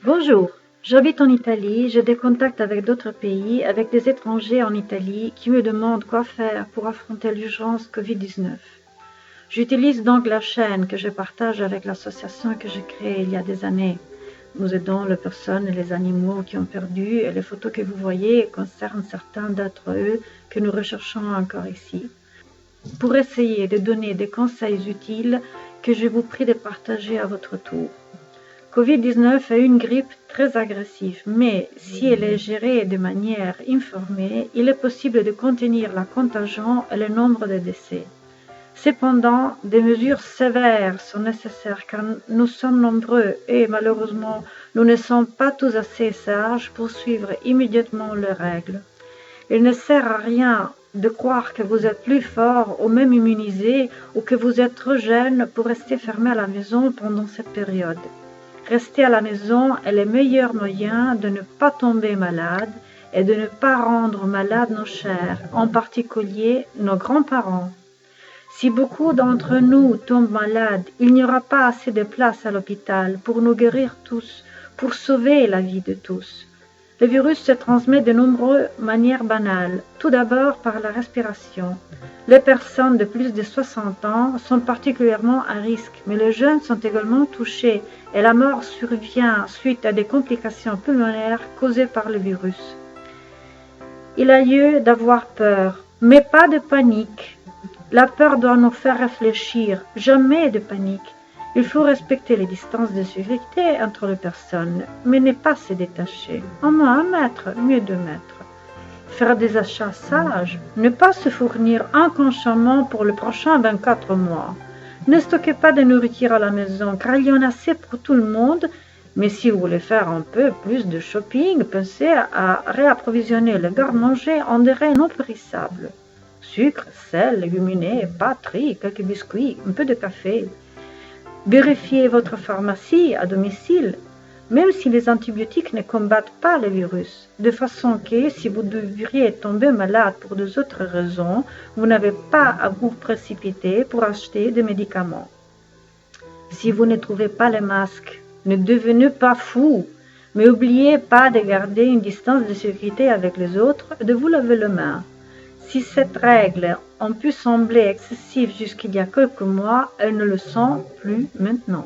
Bonjour, j'habite en Italie, j'ai des contacts avec d'autres pays, avec des étrangers en Italie qui me demandent quoi faire pour affronter l'urgence Covid-19. J'utilise donc la chaîne que je partage avec l'association que j'ai créée il y a des années. Nous aidons les personnes et les animaux qui ont perdu et les photos que vous voyez concernent certains d'entre eux que nous recherchons encore ici. Pour essayer de donner des conseils utiles que je vous prie de partager à votre tour. Covid-19 est une grippe très agressive, mais si elle est gérée de manière informée, il est possible de contenir la contagion et le nombre de décès. Cependant, des mesures sévères sont nécessaires car nous sommes nombreux et malheureusement, nous ne sommes pas tous assez sages pour suivre immédiatement les règles. Il ne sert à rien de croire que vous êtes plus fort ou même immunisé ou que vous êtes trop jeune pour rester fermé à la maison pendant cette période. Rester à la maison est le meilleur moyen de ne pas tomber malade et de ne pas rendre malades nos chers, en particulier nos grands-parents. Si beaucoup d'entre nous tombent malades, il n'y aura pas assez de place à l'hôpital pour nous guérir tous, pour sauver la vie de tous. Le virus se transmet de nombreuses manières banales, tout d'abord par la respiration. Les personnes de plus de 60 ans sont particulièrement à risque, mais les jeunes sont également touchés et la mort survient suite à des complications pulmonaires causées par le virus. Il a lieu d'avoir peur, mais pas de panique. La peur doit nous faire réfléchir, jamais de panique. Il faut respecter les distances de sécurité entre les personnes, mais ne pas se détacher. Au moins 1 mètre, mieux 2 mètres. Faire des achats sages, ne pas se fournir inconsciemment pour le prochain 24 mois. Ne stockez pas de nourriture à la maison, car il y en a assez pour tout le monde. Mais si vous voulez faire un peu plus de shopping, pensez à réapprovisionner le garde-manger en denrées non périssables. Sucre, sel, légumineux, pâtes, riz, quelques biscuits, un peu de café. Vérifiez votre pharmacie à domicile, même si les antibiotiques ne combattent pas le virus, de façon que si vous devriez tomber malade pour des autres raisons, vous n'avez pas à vous précipiter pour acheter des médicaments. Si vous ne trouvez pas les masques, ne devenez pas fou, mais n'oubliez pas de garder une distance de sécurité avec les autres et de vous laver les mains. Si cette règle ont pu sembler excessive jusqu'il y a quelques mois, elles ne le sont plus maintenant.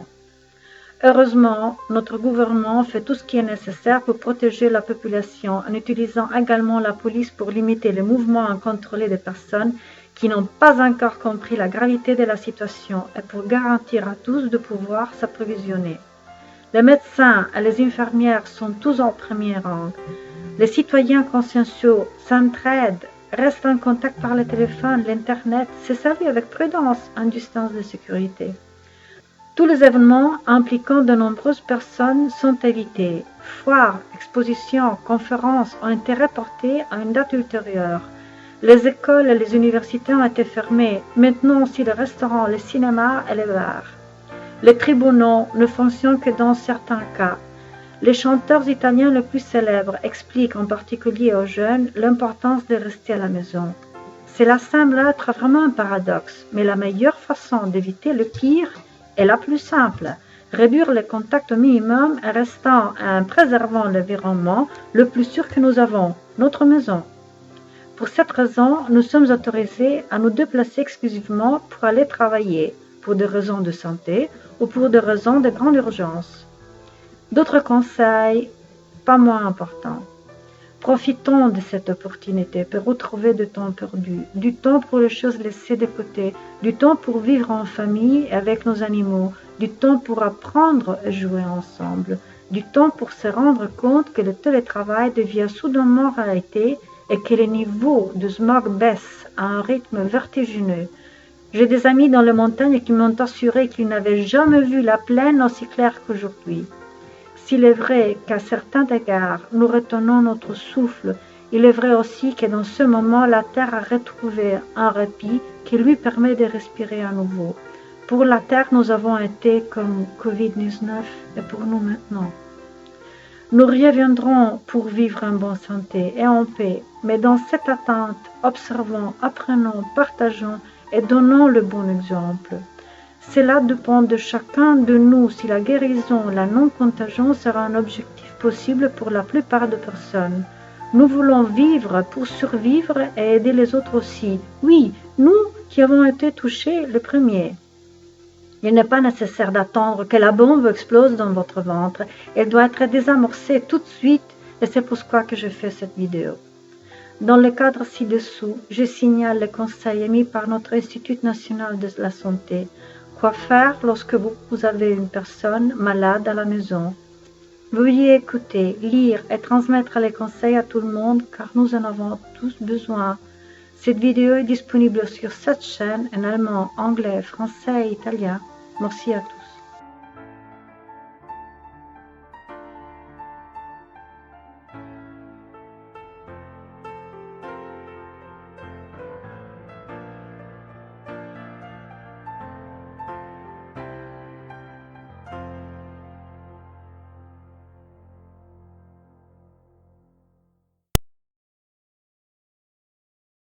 Heureusement, notre gouvernement fait tout ce qui est nécessaire pour protéger la population en utilisant également la police pour limiter les mouvements incontrôlés des personnes qui n'ont pas encore compris la gravité de la situation et pour garantir à tous de pouvoir s'approvisionner. Les médecins et les infirmières sont tous en premier rang. Les citoyens consciencieux s'entraident, restent en contact par le téléphone, l'Internet, se servent avec prudence en distance de sécurité. Tous les événements impliquant de nombreuses personnes sont évités. Foires, expositions, conférences ont été reportées à une date ultérieure. Les écoles et les universités ont été fermées, maintenant aussi les restaurants, les cinémas et les bars. Les tribunaux ne fonctionnent que dans certains cas. Les chanteurs italiens les plus célèbres expliquent en particulier aux jeunes l'importance de rester à la maison. Cela semble être vraiment un paradoxe, mais la meilleure façon d'éviter le pire est la plus simple. Réduire les contacts au minimum en restant et en préservant l'environnement le plus sûr que nous avons, notre maison. Pour cette raison, nous sommes autorisés à nous déplacer exclusivement pour aller travailler, pour des raisons de santé ou pour des raisons de grande urgence. D'autres conseils, pas moins importants. Profitons de cette opportunité pour retrouver du temps perdu, du temps pour les choses laissées de côté, du temps pour vivre en famille et avec nos animaux, du temps pour apprendre et jouer ensemble, du temps pour se rendre compte que le télétravail devient soudainement réalité et que le niveau de smog baisse à un rythme vertigineux. J'ai des amis dans les montagnes qui m'ont assuré qu'ils n'avaient jamais vu la plaine aussi claire qu'aujourd'hui. S'il est vrai qu'à certains égards, nous retenons notre souffle, il est vrai aussi que dans ce moment, la Terre a retrouvé un répit qui lui permet de respirer à nouveau. Pour la Terre, nous avons été comme Covid-19 et pour nous maintenant. Nous reviendrons pour vivre en bonne santé et en paix, mais dans cette attente, observons, apprenons, partageons et donnons le bon exemple. Cela dépend de chacun de nous si la guérison, la non-contagion sera un objectif possible pour la plupart des personnes. Nous voulons vivre pour survivre et aider les autres aussi. Oui, nous qui avons été touchés le premier. Il n'est pas nécessaire d'attendre que la bombe explose dans votre ventre. Elle doit être désamorcée tout de suite et c'est pourquoi que je fais cette vidéo. Dans le cadre ci-dessous, je signale les conseils émis par notre Institut national de la santé. Quoi faire lorsque vous avez une personne malade à la maison? Veuillez écouter, lire et transmettre les conseils à tout le monde car nous en avons tous besoin. Cette vidéo est disponible sur cette chaîne en allemand, anglais, français et italien. Merci à tous.